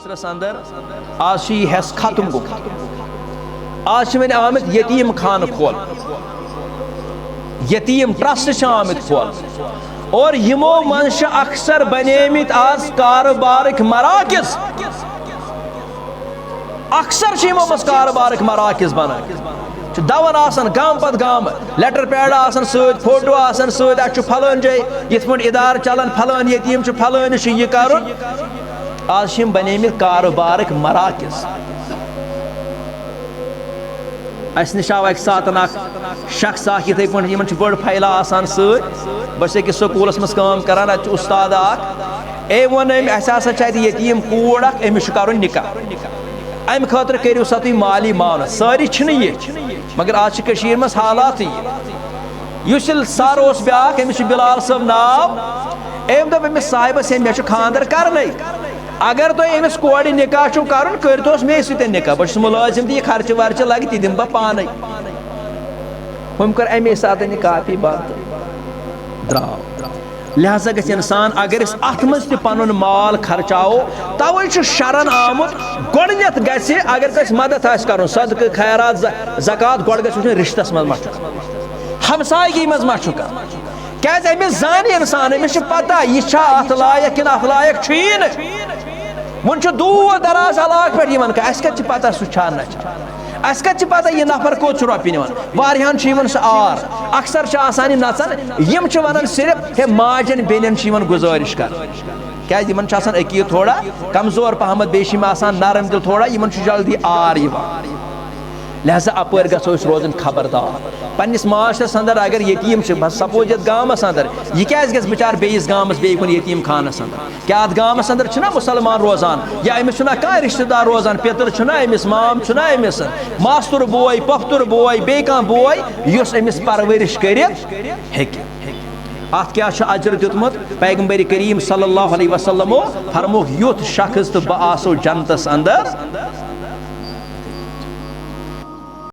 माशरस अंदर आज हेस खत्म गो आज वन आमित यतीम खान खोल यतीम ट्रस्ट आमित खोल और यमो मन अक्सर बनेमित आज कारोबार मराकिज अक्सर यमो मज कारोबार मराकिज बना दवन आसन गाम पत गाम लेटर पैड आसन सत फोटो आसन सत अत फलान जाए यथ पे इदार चलान फलान यतीम फलान यह कर आज बनेमित कारोबार मराकिज अस नश आव अक सात शख्स इथे पे बड़ फाइला आसान सस स्कूलस मज करान अत उस्ताद ए वो यतीम कूड़ अमिस कर निकाह अम खतर करू सा तुम माली मान सारी ये मगर आज मज हालात ये सर ब्या अमिस बिलाल सब नाव अम दमिस साहिबस मे खानदर कर अगर तुम अमिस कोड़ निकाह कर करतोस मे सत निकाह बस मुलाजिम तो यह खर्च वर्च लगे तह दिम बह पान हम कर अमे सात काफी बंद द्राव लिहाजा गि इंसान अगर अत मज पन माल खर्चाओ तवे शरन आमुत गोडनेथ गि अगर कस मदद कर सदक खैरात ज़कात गोड गि रिश्तस मज मशुक हमसायगी मज मशुक क्या अमिस जान इंसान अमिस पता यह अत लायक कि अत लायक वन दूर दराज इलाक पे अस कत पता सह अस कत पता यह नफर कोत रोपि निवान वारियान सह आर अक्सर नचन यम वन सिर्फ हे माजन बेन गुजारिश कर क्या अकीद थोड़ा कमजोर पहमत बेम नरम दिल थोड़ा इन जल्दी आर लिहाजा अपर गो रोजन खबरदार पन्निस माशरस अंदर अगर यतीम सपोज ये गामस अंदर यह क्या गस बिचार बेस गामस बेकुन यतीम खानस अंदर क्या अत गामस अंदर छना मुसलमान रोजान या अमिस छना कह रिश्तेदार रोजान पितर छना अमिस माम छना अमिस मास्तुर बोय पफ्तुर बोय बे कह बोय युस अमिस परवरिश करित हेकि अत क्या अजर दितमुत पैगंबर करीम सल्लल्लाहु अलैहि वसल्लमो फरमो युथ शख्स तो बह आसो जन्नतस अंदर